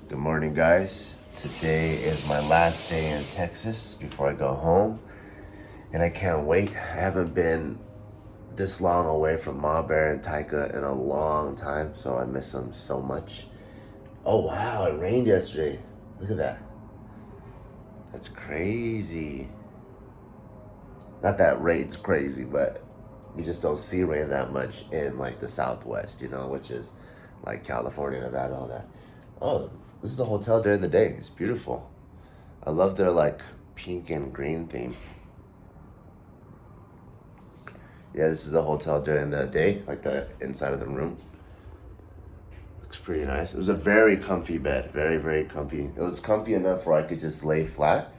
Good morning, guys. Today is my last day in Texas before I go home, and I can't wait. I haven't been this long away from Ma Bear and Taika in a long time, so I miss them so much. Oh wow, it rained yesterday. Look at that. That's crazy. Not that rain's crazy, but you just don't see rain that much in like the Southwest, which is like California, Nevada, all that. Oh, this is the hotel during the day. It's beautiful. I love their like pink and green theme. Yeah, this is the hotel during the day, like the inside of the room. Looks pretty nice. It was a very comfy bed, very, very comfy. It was comfy enough where I could just lay flat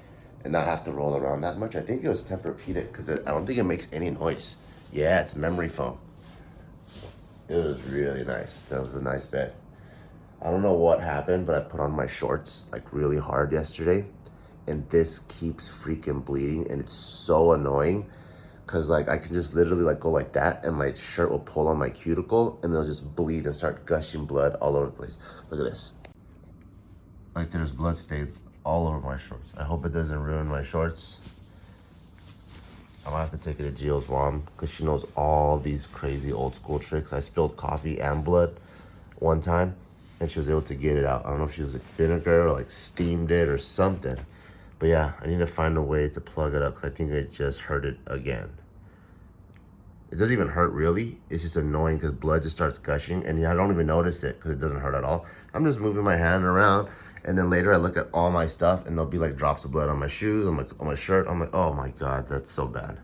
and not have to roll around that much. I think it was Tempur-Pedic because I don't think it makes any noise. Yeah, it's memory foam. It was really nice. It was a nice bed. I don't know what happened, but I put on my shorts like really hard yesterday, and this keeps freaking bleeding, and it's so annoying because like I can just literally like go like that, and my shirt will pull on my cuticle, and it'll just bleed and start gushing blood all over the place. Look at this. Like there's blood stains all over my shorts. I hope it doesn't ruin my shorts. I'm gonna have to take it to Gio's mom because she knows all these crazy old school tricks. I spilled coffee and blood one time, and she was able to get it out. I don't know if she was like vinegar or like steamed it or something. But yeah, I need to find a way to plug it up because I think it just hurt it again. It doesn't even hurt really. It's just annoying because blood just starts gushing, and I don't even notice it because it doesn't hurt at all. I'm just moving my hand around, and then later I look at all my stuff and there'll be like drops of blood on my shoes, on my shirt. I'm like, oh my God, that's so bad.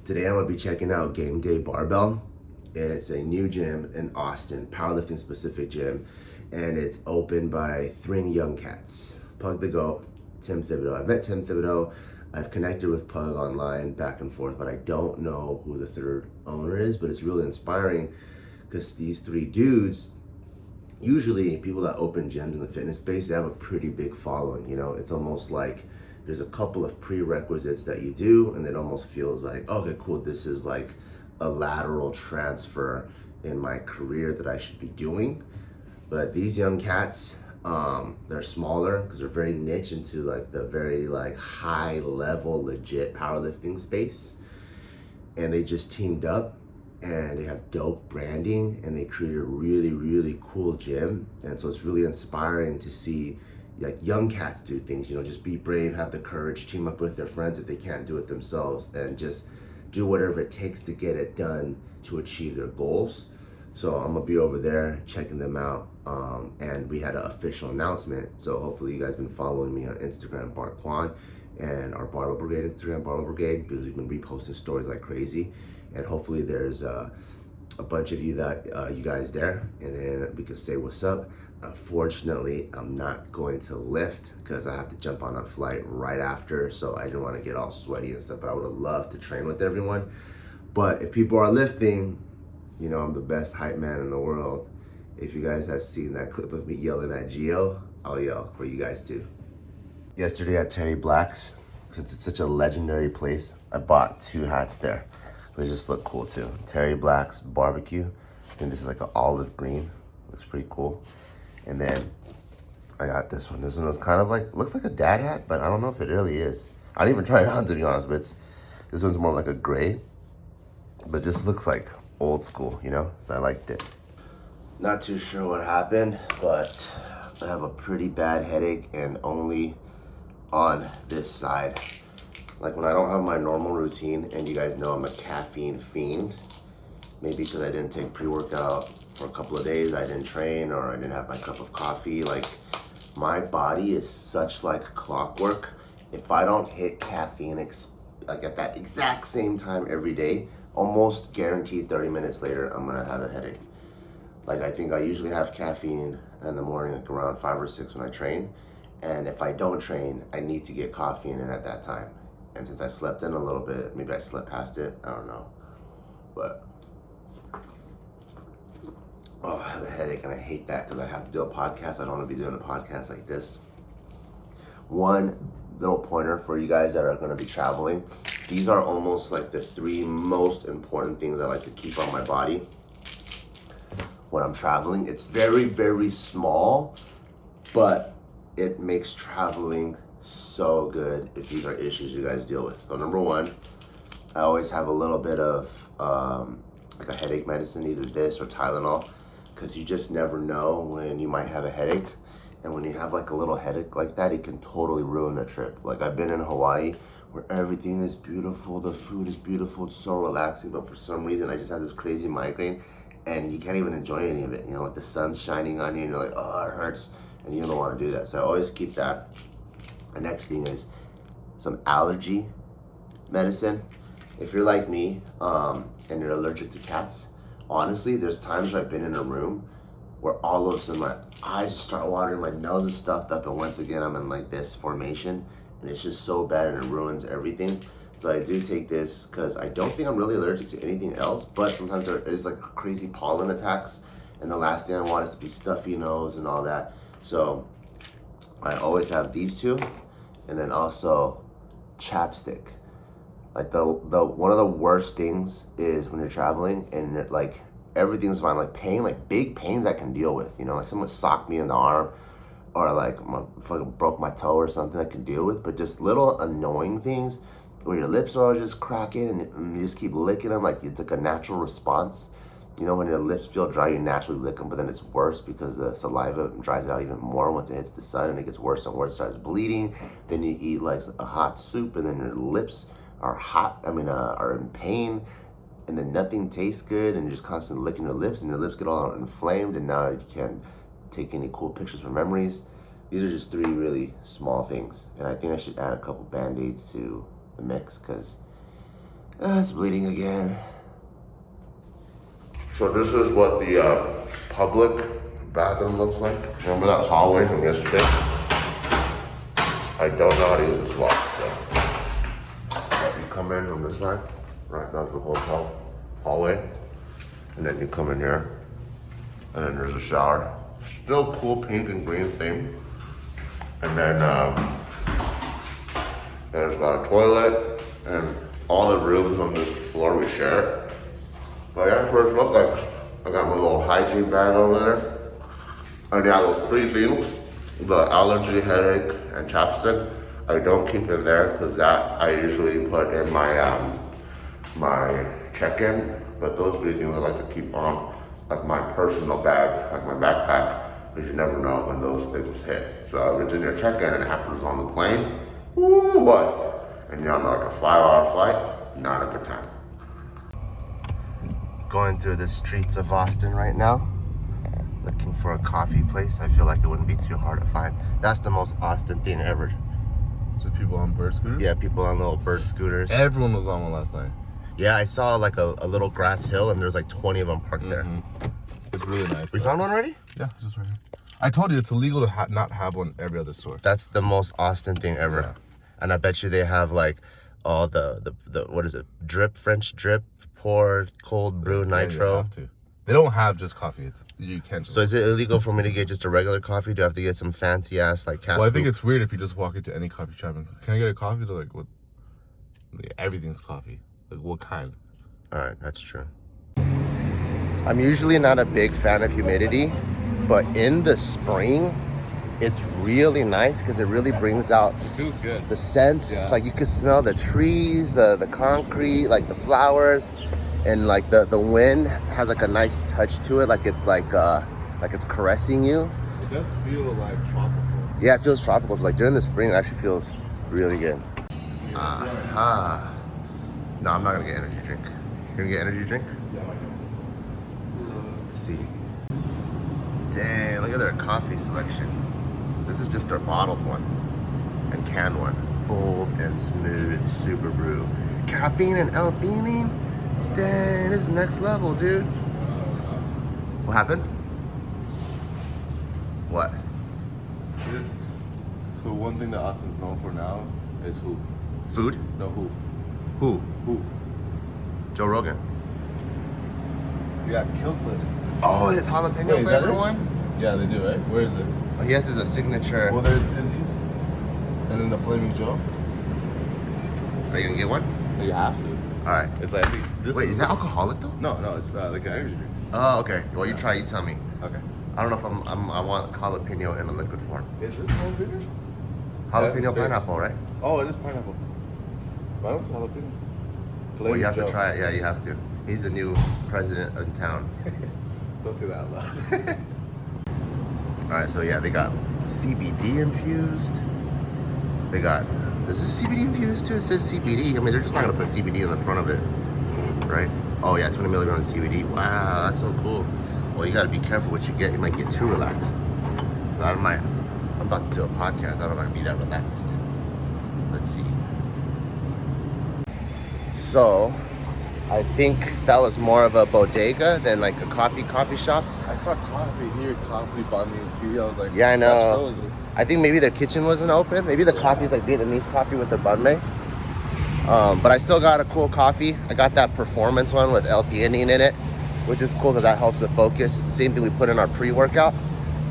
Today I'm gonna be checking out Game Day Barbell. It's a new gym in Austin, powerlifting specific gym, and it's opened by three young cats. Pug the Goat, Tim Thibodeau. I've met Tim Thibodeau. I've connected with Pug online back and forth, but I don't know who the third owner is, but it's really inspiring because these three dudes, usually people that open gyms in the fitness space, they have a pretty big following. It's almost like there's a couple of prerequisites that you do, and it almost feels like, okay, cool, this is like a lateral transfer in my career that I should be doing. But these young cats, they're smaller because they're very niche into like the very like high level legit powerlifting space, and they just teamed up and they have dope branding and they created a really, really cool gym. And so it's really inspiring to see like young cats do things, just be brave, have the courage, team up with their friends if they can't do it themselves, and just do whatever it takes to get it done to achieve their goals. So I'm gonna be over there checking them out, and we had an official announcement. So hopefully you guys been following me on Instagram, Bart Quan, and our Barbell Brigade Instagram, Barbell Brigade, because we've been reposting stories like crazy. And hopefully there's a bunch of you that you guys there, and then we can say what's up. Unfortunately, I'm not going to lift because I have to jump on a flight right after, so I didn't want to get all sweaty and stuff, but I would have loved to train with everyone. But if people are lifting, I'm the best hype man in the world. If you guys have seen that clip of me yelling at Gio, I'll yell for you guys too. Yesterday at Terry Black's, since it's such a legendary place, I bought 2 hats there. They just look cool too. Terry Black's barbecue, and this is like an olive green. Looks pretty cool. And then I got this one. This one was kind of like, looks like a dad hat, but I don't know if it really is. I didn't even try it on, to be honest, but this one's more like a gray, but just looks like old school, so I liked it. Not too sure what happened, but I have a pretty bad headache, and only on this side. Like when I don't have my normal routine, and you guys know I'm a caffeine fiend, maybe because I didn't take pre-workout for a couple of days, I didn't train, or I didn't have my cup of coffee, like my body is such like clockwork. If I don't hit caffeine like at that exact same time every day, almost guaranteed 30 minutes later, I'm gonna have a headache. Like I think I usually have caffeine in the morning, like around 5 or 6 when I train. And if I don't train, I need to get coffee in at that time. And since I slept in a little bit, maybe I slept past it, I don't know. But, oh, I have a headache, and I hate that because I have to do a podcast. I don't want to be doing a podcast like this. One little pointer for you guys that are going to be traveling. These are almost like the 3 most important things I like to keep on my body when I'm traveling. It's very, very small, but it makes traveling so good if these are issues you guys deal with. So number one, I always have a little bit of like a headache medicine, either this or Tylenol, because you just never know when you might have a headache. And when you have like a little headache like that, it can totally ruin a trip. Like I've been in Hawaii where everything is beautiful, the food is beautiful, it's so relaxing, but for some reason I just had this crazy migraine and you can't even enjoy any of it. You know, like the sun's shining on you and you're like, oh, it hurts, and you don't want to do that. So I always keep that. The next thing is some allergy medicine. If you're like me and you're allergic to cats, honestly, there's times where I've been in a room where all of a sudden my eyes start watering, my nose is stuffed up, and once again I'm in like this formation, and it's just so bad and it ruins everything. So I do take this because I don't think I'm really allergic to anything else, but sometimes there is like crazy pollen attacks, and the last thing I want is to be stuffy nose and all that. So I always have these two, and then also chapstick. Like the one of the worst things is when you're traveling and like everything's fine, like pain, like big pains I can deal with, you know, like someone socked me in the arm or like fucking broke my toe or something I can deal with, but just little annoying things where your lips are just cracking and you just keep licking them, like it's like a natural response. You know, when your lips feel dry, you naturally lick them, but then it's worse because the saliva dries it out even more once it hits the sun, and it gets worse and worse, starts bleeding. Then you eat like a hot soup and then your lips are hot, are in pain, and then nothing tastes good, and you're just constantly licking your lips, and your lips get all inflamed, and now you can't take any cool pictures for memories. These are just 3 really small things, and I think I should add a couple Band-Aids to the mix, because it's bleeding again. So this is what the public bathroom looks like. Remember that hallway from yesterday? I don't know how to use this lock, so you come in from this side. Right, that's the hotel hallway. And then you come in here, and then there's a shower. Still cool pink and green theme. And then there's got a toilet, and all the rooms on this floor we share. But yeah, first look, like I got my little hygiene bag over there. And yeah, those 3 things, the allergy, headache, and chapstick, I don't keep in there because that I usually put in my my check-in, but those 3 things I like to keep on like my personal bag, like my backpack, because you never know when those things hit. So if it's in your check-in and it happens on the plane, woo, what? And you're on like a 5-hour flight, not a good time. Going through the streets of Austin right now, looking for a coffee place. I feel like it wouldn't be too hard to find. That's the most Austin thing ever. So people on bird scooters? Yeah, people on little bird scooters. Everyone was on one last night. Yeah, I saw like a little grass hill, and there's like 20 of them parked there. It's really nice. We found one already? Yeah, just right here. I told you it's illegal to not have one every other store. That's the most Austin thing ever. Yeah. And I bet you they have like all the what is it? French drip, pour, cold brew, nitro. You have to. They don't have just coffee. You can't just. So is it illegal for me to get just a regular coffee? Do I have to get some fancy ass like cat? Well, I think it's weird if you just walk into any coffee shop and can I get a coffee? To like what? Like, everything's coffee. Like what kind? All right, that's true. I'm usually not a big fan of humidity, but in the spring, it's really nice because it really brings out it feels good. The scents. Yeah. Like you can smell the trees, the concrete, like the flowers, and like the wind has like a nice touch to it, like it's caressing you. It does feel like tropical. Yeah, it feels tropical. So like during the spring, it actually feels really good. No, I'm not gonna get energy drink. You're gonna get energy drink? Yeah, Let's see. Dang, look at their coffee selection. This is just their bottled one and canned one. Bold and smooth, super brew. Caffeine and L-theanine? Dang, this is next level, dude. What happened? What? So one thing that Austin's known for now is who? Food? No, who? Who? Joe Rogan. Yeah, Kill Cliffs. Oh, his jalapeno flavor one? Yeah, they do, right? Where is it? Oh, yes, there's a signature. Well, there's Izzy's, and then the Flaming Joe. Are you gonna get one? No, you have to. All right. It's like Wait, is that alcoholic though? No, it's like an energy drink. Oh, okay. Well, you try. You tell me. Okay. I don't know if I want jalapeno in a liquid form. Is this jalapeno? Jalapeno pineapple, right? Oh, it is pineapple. But I don't see jalapeno. Well, you have to try it. Yeah, you have to. He's the new president in town. Don't say that out loud. All right, so yeah, they got CBD infused. They got, is this CBD infused too? It says CBD. I mean, they're just not gonna put CBD in the front of it, right? Oh yeah, 20 milligrams of CBD. Wow, that's so cool. Well, you gotta be careful what you get. You might get too relaxed. So I'm about to do a podcast. I don't want to be that relaxed. Let's see. So, I think that was more of a bodega than like a coffee shop. I saw coffee here, coffee, banh mi, tea. I was like, Yeah, I know. what show is it? I think maybe their kitchen wasn't open. Maybe the coffee is like Vietnamese coffee with the banh mi. But I still got a cool coffee. I got that performance one with L-theanine in it, which is cool because that helps with focus. It's the same thing we put in our pre-workout.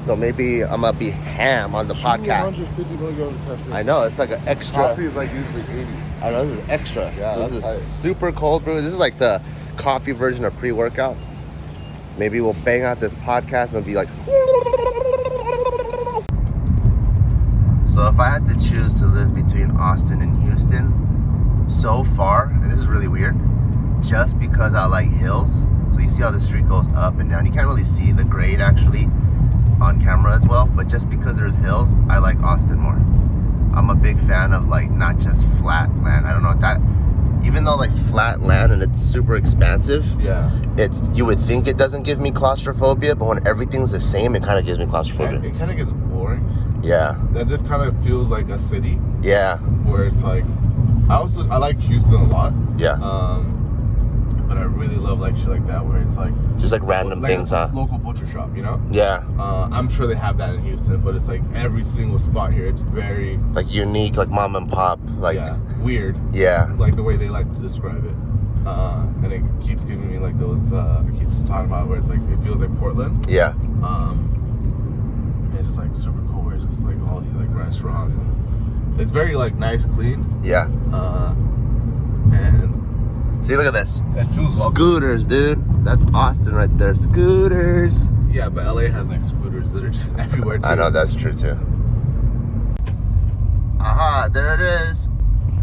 So maybe I'm gonna be ham on the podcast. 150 milligrams of caffeine. I know, it's like an extra. Coffee is like usually 80. I know, this is extra. Yeah, So that's this tight. is super cold brew. This is like the coffee version of pre-workout. Maybe we'll bang out this podcast and be like. So if I had to choose to live between Austin and Houston, so far, and this is really weird, just because I like hills. So you see how the street goes up and down. You can't really see the grade actually on camera as well, but just because there's hills, I like Austin more. I'm a big fan of like not just flat land. I don't know that, even though like flat land and it's super expansive, Yeah. it's, you would think it doesn't give me claustrophobia, but when everything's the same, it kind of gives me claustrophobia. It kind of gets boring. Yeah, Then this kind of feels like a city yeah, where it's like, I like Houston a lot. yeah. But I really love like shit like that where it's like Just like random like things, a huh? local butcher shop, you know? Yeah, I'm sure they have that in Houston, but it's like every single spot here, it's very like unique, like mom and pop, like weird, yeah. like the way they like to describe it. And it keeps giving me like those, it keeps talking about where it's like, it feels like Portland. Yeah. And it's just like super cool where it's just like all these like restaurants. And it's very like nice, clean. Yeah. And See, look at this. it feels welcome. Scooters, dude. That's Austin right there. Scooters. Yeah, but LA has like scooters that are just everywhere too. I know, that's true too. Aha, there it is.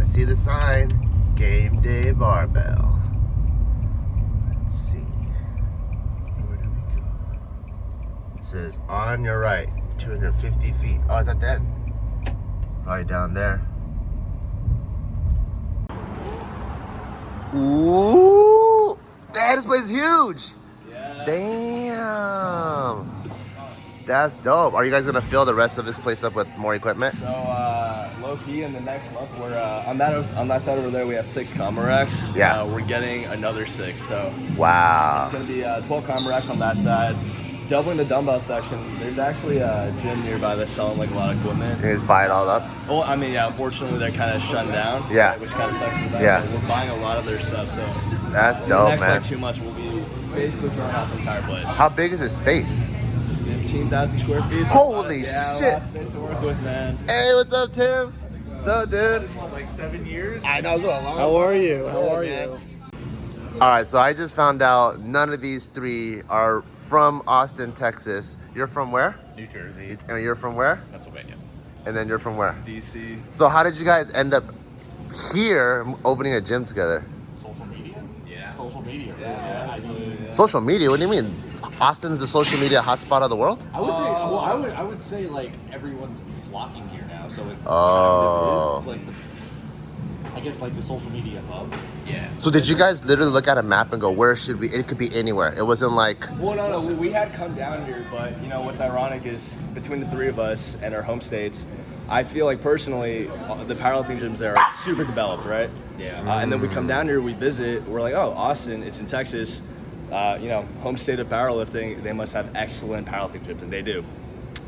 I see the sign. Game Day Barbell. Let's see. Where do we go? It says on your right, 250 feet. Oh, is that that? Probably down there. Ooh! Damn, this place is huge! Yeah. Damn! That's dope. Are you guys gonna fill the rest of this place up with more equipment? So low key in the next month we're on that side over there we have 6 combo racks. Yeah. We're getting another 6, so Wow. it's gonna be 12 combo racks on that side. Doubling the dumbbell section. There's actually a gym nearby that's selling like a lot of equipment. You just buy it all up? Well, I mean, yeah. Unfortunately, they're kind of shut down. Yeah. Which kind of sucks for them. Yeah. But we're buying a lot of their stuff, so That's in dope, the next man. like 2 months we'll be basically throwing out the entire place. How big is this space? 15,000 square feet. Holy yeah, a shit. lot of space to work with, man. Hey, what's up, Tim? What's up, dude? Like 7 years. I know, How are you? How are you? All right, so I just found out none of these 3 are from Austin, Texas. You're from where? New Jersey, And you're from where? Pennsylvania, And then you're from where? DC. So how did you guys end up here opening a gym together? Social media? Yeah. Social media. Yeah, I mean, Social media? What do you mean? Austin's the social media hotspot of the world? I would say. Well, I would say like everyone's flocking here now. So it Oh. it's like I guess like the social media hub. Yeah. So did you guys literally look at a map and go, where should we? It could be anywhere. It wasn't like, Well, no, we had come down here, but you know what's ironic is between the 3 of us and our home states, I feel like personally the powerlifting gyms there are super developed, right? Yeah. And then we come down here, we visit, we're like, oh, Austin, it's in Texas. You know, home state of powerlifting, they must have excellent powerlifting gyms, and they do.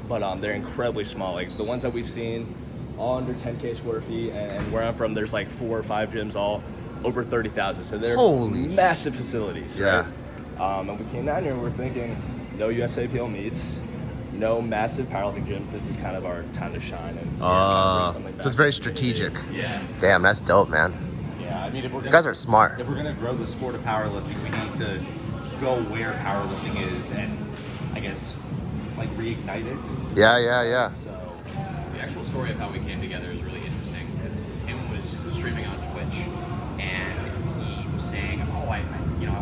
But they're incredibly small. Like the ones that we've seen, all under 10K square feet, and where I'm from, there's like 4 or 5 gyms all over 30,000. So they're Holy massive facilities. yeah. Right? And we came down here and we're thinking, no USAPL meets, no massive powerlifting gyms. This is kind of our time to shine and bring something back. So it's very strategic. Yeah. Damn, that's dope, man. Yeah. I mean, if we're You guys are smart. if we're gonna grow the sport of powerlifting, we need to go where powerlifting is, and I guess like reignite it. Yeah. So The actual story of how we came together is really interesting because Tim was streaming on Twitch and he was saying, "Oh, I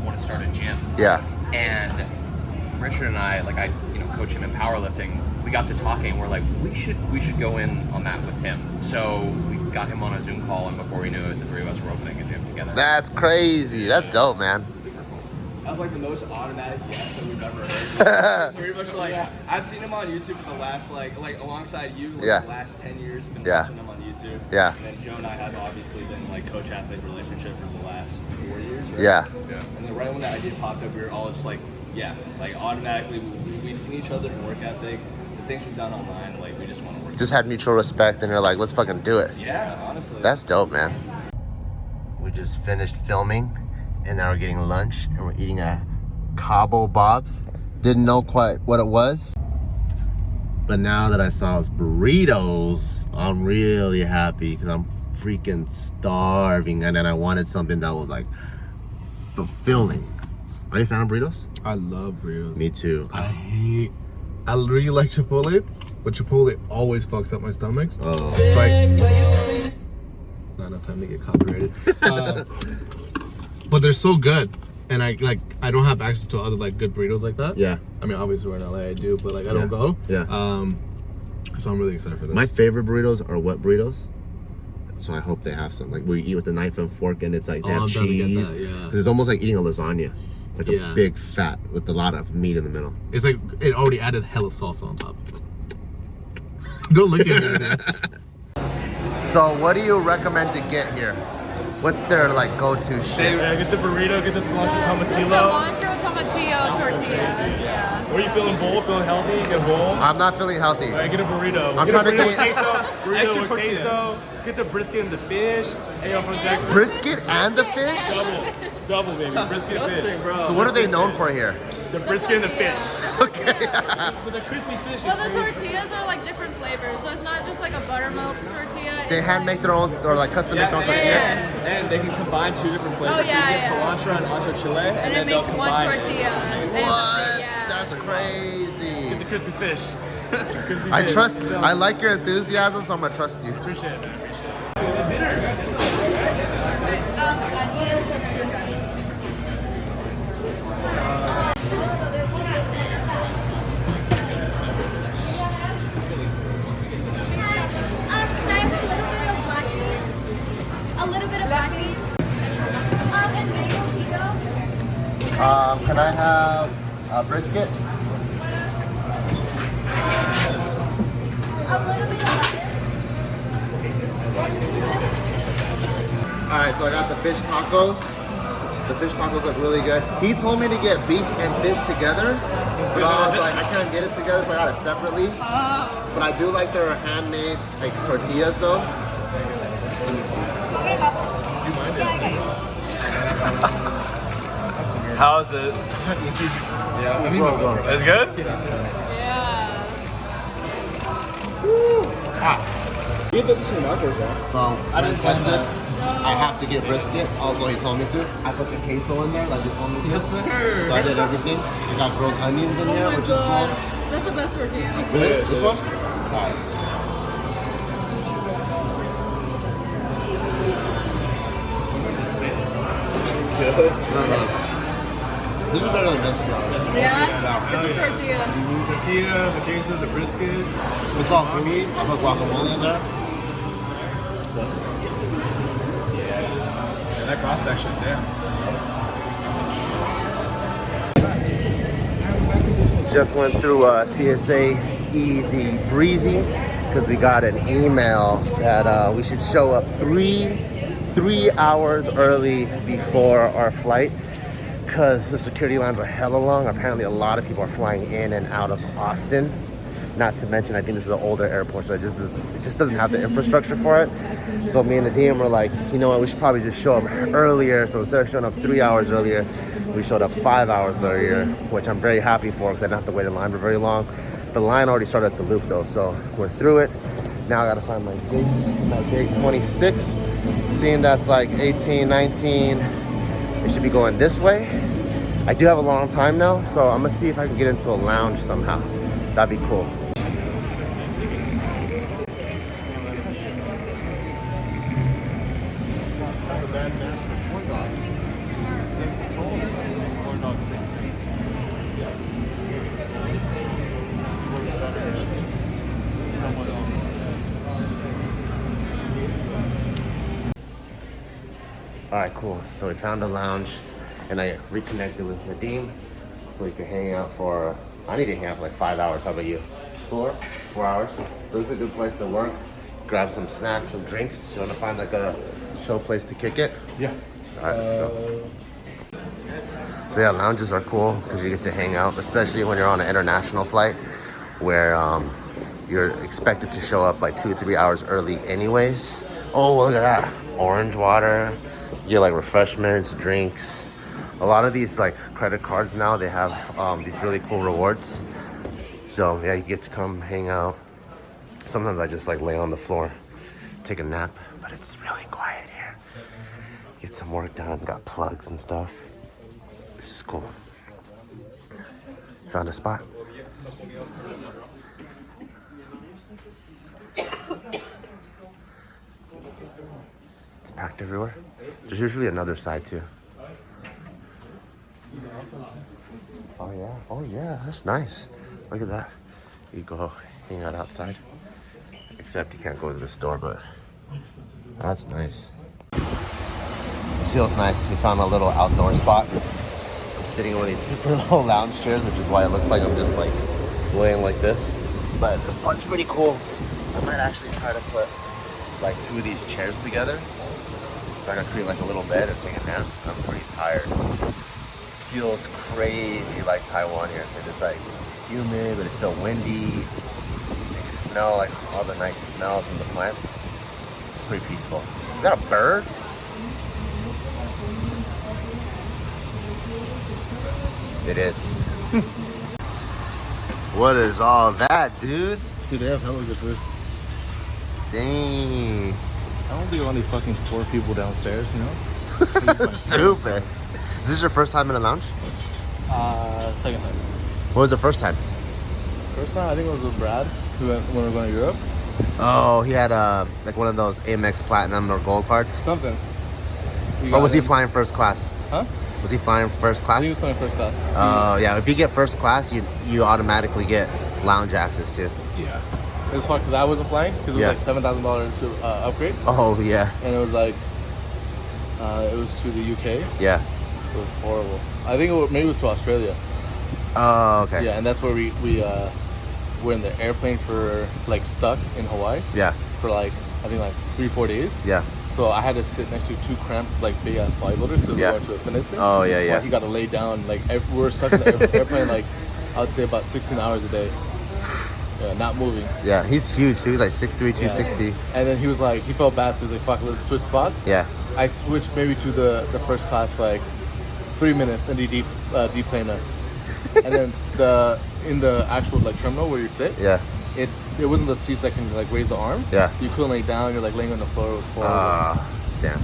want to start a gym." Yeah. And Richard and I, like I coach him in powerlifting. We got to talking. We're like, we should go in on that with Tim. So we got him on a Zoom call, and before we knew it, the three of us were opening a gym together. That's crazy. That's dope, man. Super cool. that was like the most automatic yes that we've ever heard. Pretty much like I've seen him on YouTube for the last like alongside you like Yeah. the last 10 years. I've been Yeah. watching him on YouTube. Yeah. And then Joe and I have obviously been like coach athlete relationship for the last 4 years. Right? Yeah. And then right when that idea popped up, we were all just like, like automatically we've seen each other's work ethic, the things we've done online, like we just want to work. Just had mutual respect, and you're like, let's fucking do it. Yeah, honestly. That's dope, man. We just finished filming, and now we're getting lunch, and we're eating at Cabo Bob's. Didn't know quite what it was, but now that I saw his burritos, I'm really happy because I'm freaking starving, and then I wanted something that was like fulfilling. Are you a fan of burritos? I love burritos. Me too. I really like Chipotle, but Chipotle always fucks up my stomach. Oh. So I, not enough time to get copyrighted. But they're so good, and I don't have access to other like good burritos like that. Yeah. I mean, obviously we're in LA, I do, but like I don't go. Yeah. So I'm really excited for this. My favorite burritos are wet burritos. So I hope they have some. Like we eat with a knife and fork, and it's like they have I'm down to get cheese. that, yeah. 'Cause it's almost like eating a lasagna, like Yeah. a big fat with a lot of meat in the middle. It's like it already added hella salsa on top. Don't look at me, man. So what do you recommend to get here? What's their like go-to shit? Get the burrito, get the cilantro The tomatillo. cilantro tomatillo tortilla. Yeah. What are you feeling bowl? Feeling healthy? Get a bowl. I'm not feeling healthy. All right, get a burrito. I'm Get trying a to burrito get- with queso. Burrito Extra with tortilla. queso. Get the brisket and the fish. Hey, I'm from Texas. Brisket and the fish? Double, baby. Brisket and fish. So what are they known for here? The brisket and the fish. Okay. But the crispy fish Well, is the crazy. tortillas are like different flavors, so it's not just like a buttermilk tortilla. They it's hand make their own or like custom make their own Yeah, tortillas? yeah. And they can combine 2 different flavors. Oh, yeah, so you get yeah. cilantro and ancho chile, and then then they'll make one combine it. tortilla. What? Yeah. That's crazy. Get the crispy fish. Crispy I fish. trust. I like your enthusiasm, so I'm gonna trust you. Appreciate it, man. Appreciate it. A little bit of black beans. And mango pico. Can I have a brisket? A little bit of lettuce. All right, so I got the fish tacos. The fish tacos look really good. He told me to get beef and fish together, but I was like, I can't get it together, so I got it separately. But I do like their handmade like tortillas though. How's it? It's good? So I'm in Texas. I have to get brisket. Also, he told me to. I put the queso in there, like he told me to. Yes, sir. So I did everything. I got grilled onions in there, which is cool. That's the best tortilla. Really? This one? Alright. This is better than this one. Yeah? It's a tortilla. Tortilla, the queso, the brisket. It's all creamy. I put guacamole in there. Yeah, that cross section, yeah. Just went through TSA easy breezy because we got an email that we should show up three hours early before our flight because the security lines are hella long. Apparently a lot of people are flying in and out of Austin. Not to mention, I think this is an older airport, so it just doesn't have the infrastructure for it. So me and the DM were like, you know what, we should probably just show up earlier. So instead of showing up 3 hours earlier, we showed up 5 hours earlier, which I'm very happy for because I didn't have to wait in line for very long. The line already started to loop though, so we're through it. Now I gotta find my gate 26. Seeing that's like 18, 19, it should be going this way. I do have a long time now, so I'm gonna see if I can get into a lounge somehow. That'd be cool. All right, cool. So we found a lounge and I reconnected with Nadeem so we could hang out for, I need to hang out for like 5 hours. How about you? 4 hours. This is a good place to work. Grab some snacks, some drinks. You want to find like a chill place to kick it? Yeah. All right, let's go. So yeah, lounges are cool because you get to hang out, especially when you're on an international flight where you're expected to show up like 2 or 3 hours early anyways. Oh, look at that. Orange water. You get like refreshments, drinks. A lot of these like credit cards now, they have these really cool rewards. So yeah, you get to come hang out. Sometimes I just like lay on the floor, take a nap, but it's really quiet here. Get some work done, got plugs and stuff. This is cool. Found a spot. It's packed everywhere. There's usually another side too. Oh yeah, that's nice. Look at that. You go hang out outside. Except you can't go to the store, but that's nice. This feels nice. We found a little outdoor spot. I'm sitting on these super low lounge chairs, which is why it looks like I'm just like laying like this. But this spot's pretty cool. I might actually try to put like 2 of these chairs together. So I can create like a little bed and take a nap. I'm pretty tired. Feels crazy like Taiwan here because it's like humid, but it's still windy. You can smell like all the nice smells from the plants. It's pretty peaceful. Is that a bird? It is. What is all that, dude? Dude, they have hella good food. Dang. I don't be one of these fucking poor people downstairs, you know? Stupid. Is this your first time in a lounge? Second time. What was the first time? First time, I think it was with Brad, when we were going to Europe. Oh, he had like one of those Amex Platinum or Gold cards. Something. Or was he flying first class? Huh? Was he flying first class? I think he was flying first class. Oh, yeah. If you get first class, you automatically get lounge access too. Yeah. It was fun because I wasn't flying because it was like $7,000 to upgrade. Oh, yeah. And it was like, it was to the UK. Yeah. It was horrible. I think maybe it was to Australia. Oh, okay. Yeah, and that's where we were in the airplane for like stuck in Hawaii. Yeah. For like I think like 3-4 days. Yeah. So I had to sit next to 2 cramped like big ass bodybuilders because we went to a fitness thing. Oh yeah, yeah. Like, you got to lay down. Like we were stuck in the airplane like I would say about 16 hours a day. Yeah, not moving. Yeah, he's huge too, like 6'3", 260. And then he was like, he felt bad, so he was like, fuck, let's switch spots. Yeah. I switched maybe to the first class for like 3 minutes, and they deplaned us. And then in the actual like terminal where you sit, yeah, it wasn't the seats that can like raise the arm. Yeah. So you couldn't lay down. You're like laying on the floor. Damn.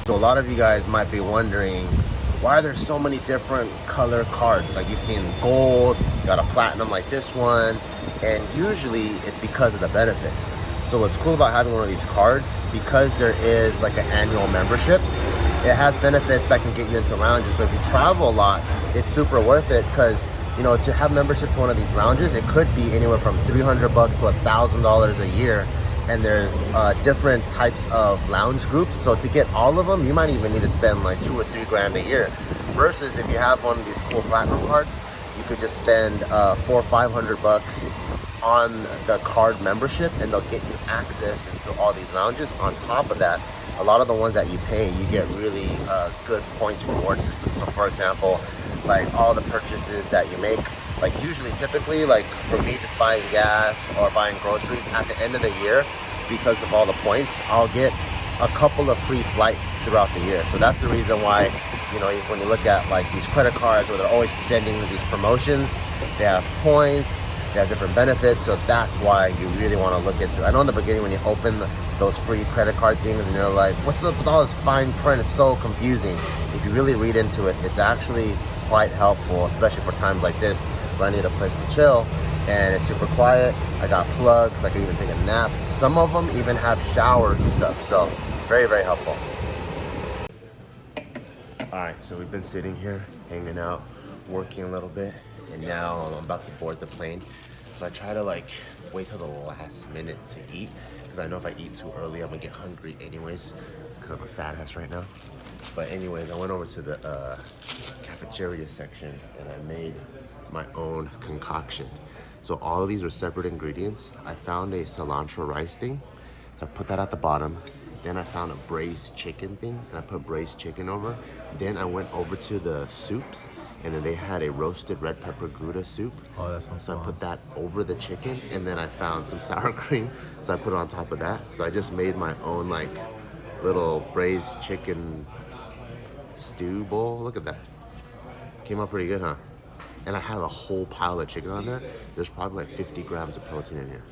So a lot of you guys might be wondering, why are there so many different color cards? Like you've seen gold, you got a platinum like this one, and usually it's because of the benefits. So what's cool about having one of these cards, because there is like an annual membership, it has benefits that can get you into lounges. So if you travel a lot, it's super worth it because, you know, to have membership to one of these lounges, it could be anywhere from $300 to $1,000 a year. And there's different types of lounge groups. So to get all of them, you might even need to spend like $2 or $3 grand a year. Versus if you have one of these cool platinum cards, you could just spend $400 or $500 on the card membership, and they'll get you access into all these lounges. On top of that, a lot of the ones that you pay, you get really good points reward system. So for example, like all the purchases that you make, like usually typically like for me just buying gas or buying groceries at the end of the year, because of all the points, I'll get a couple of free flights throughout the year. So that's the reason why, you know, when you look at like these credit cards where they're always sending these promotions, they have points, they have different benefits. So that's why you really want to look into it. I know in the beginning when you open those free credit card things and you're like, what's up with all this fine print? It's so confusing. If you really read into it, it's actually quite helpful, especially for times like this where I need a place to chill and it's super quiet. I got plugs, I can even take a nap. Some of them even have showers and stuff, so very, very helpful. All right, so we've been sitting here, hanging out, working a little bit, and now I'm about to board the plane. So I try to like wait till the last minute to eat, because I know if I eat too early, I'm gonna get hungry anyways, because I'm a fat ass right now. But anyways, I went over to the cafeteria section and I made my own concoction. So all of these are separate ingredients. I found a cilantro rice thing, so I put that at the bottom. Then I found a braised chicken thing, and I put braised chicken over. Then I went over to the soups, and then they had a roasted red pepper Gouda soup. Oh, that sounds So fun. I put that over the chicken, and then I found some sour cream, so I put it on top of that. So I just made my own like little braised chicken stew bowl. Look at that. Came out pretty good, huh? And I have a whole pile of chicken on there. There's probably like 50 grams of protein in here.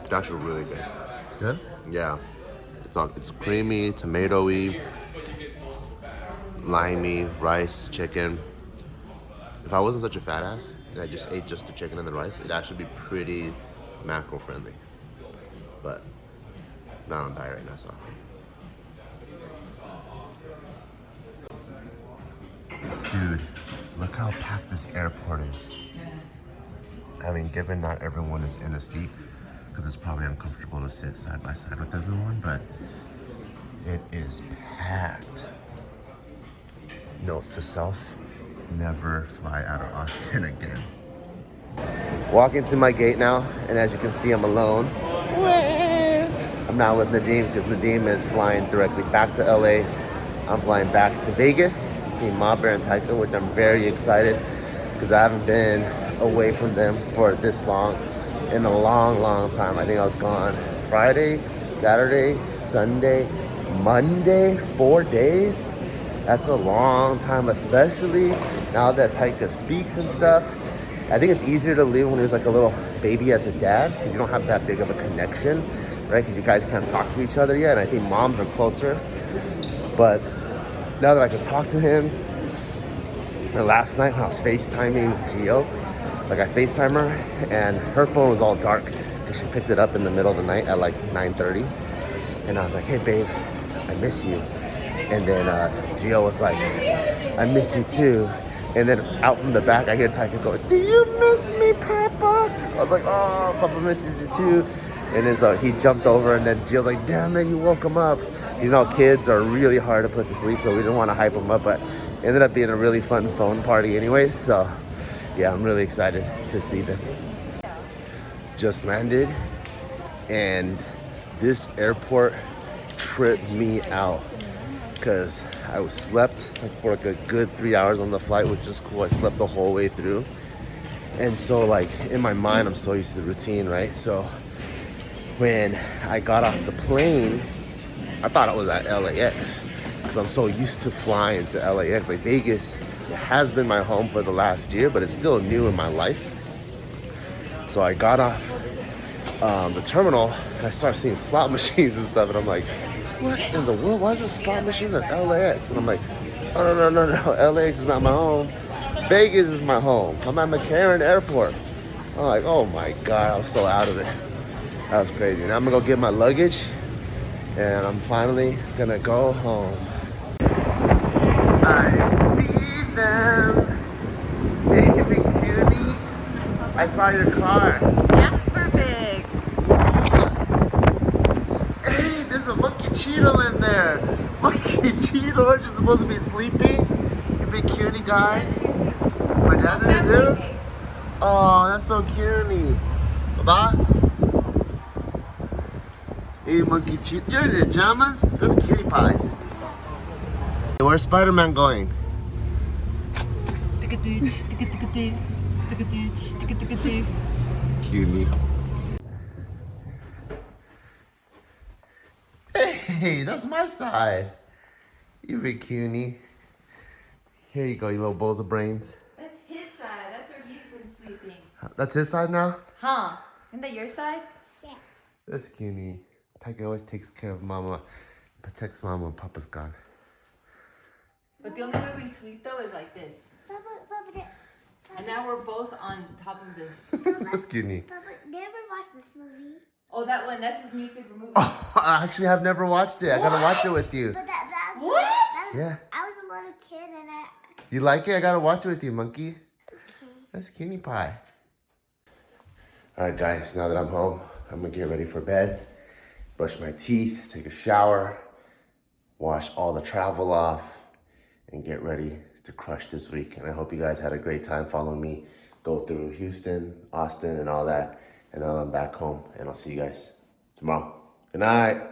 It's actually really good. Good? Yeah. It's creamy, tomatoey, limey, rice, chicken. If I wasn't such a fat ass and I just ate just the chicken and the rice, it'd actually be pretty macro friendly. But not on diet right now, so. Dude, look how packed this airport is. I mean, given not everyone is in a seat, because it's probably uncomfortable to sit side by side with everyone, but it is packed. Note to self, never fly out of Austin again. Walking to my gate now, and as you can see, I'm alone. I'm not with Nadim, because Nadim is flying directly back to LA. I'm flying back to Vegas to see Ma Bear and Taika, which I'm very excited, because I haven't been away from them for this long in a long time. I think I was gone Friday, Saturday, Sunday, Monday, 4 days. That's a long time, especially now that Taika speaks and stuff. I think it's easier to leave when he was like a little baby as a dad, because you don't have that big of a connection, right? Because you guys can't talk to each other yet, and I think moms are closer. But now that I can talk to him, and last night when I was FaceTiming Gio, like I FaceTime her and her phone was all dark because she picked it up in the middle of the night at like 9:30. And I was like, hey babe, I miss you. And then Gio was like, I miss you too. And then out from the back, I hear Taika go, do you miss me, Papa? I was like, oh, Papa misses you too. And then so he jumped over, and then Gio's like, damn it, you woke him up. You know, kids are really hard to put to sleep, so we didn't want to hype him up, but it ended up being a really fun phone party anyways. So yeah, I'm really excited to see them. Just landed, and this airport tripped me out because I slept like for like a good 3 hours on the flight, which is cool. I slept the whole way through. And so like in my mind, I'm so used to the routine, right? So when I got off the plane, I thought it was at LAX because I'm so used to flying to LAX. Like Vegas has been my home for the last year, but it's still new in my life. So I got off the terminal and I started seeing slot machines and stuff, and I'm like, what in the world? Why is there slot machines at LAX? And I'm like, oh no, LAX is not my home. Vegas is my home. I'm at McCarran Airport. I'm like, oh my God, I was so out of it. That was crazy. Now I'm gonna go get my luggage, and I'm finally gonna go home. I see them. Baby cutie. I saw your car. Yeah, perfect. Hey, there's a monkey Cheeto in there. Monkey Cheeto, aren't you supposed to be sleeping? You big cutie guy. My dad's in here too? Oh, that's so cutie. Bye. Hey, monkey Cheeto. You're in your pajamas? That's cutie pies. Where's Spider-Man going? Cutie. Hey, that's my side. You big cutie. Here you go, you little bowls of brains. That's his side. That's where he's been sleeping. That's his side now? Huh? Isn't that your side? That's cutie. Taika always takes care of Mama. Protects mom when Papa's gone. But the only way we sleep though is like this. And now we're both on top of this. Skinny. Papa, never watched this movie. Oh, that one. That's his new favorite movie. Oh, I actually have never watched it. I gotta watch it with you. But What? Yeah. I was a little kid and I. You like it? I gotta watch it with you, monkey. That's Skinny Pie. All right, guys. Now that I'm home, I'm gonna get ready for bed. Brush my teeth, take a shower, wash all the travel off, and get ready to crush this week. And I hope you guys had a great time following me go through Houston, Austin, and all that. And now I'm back home, and I'll see you guys tomorrow. Good night.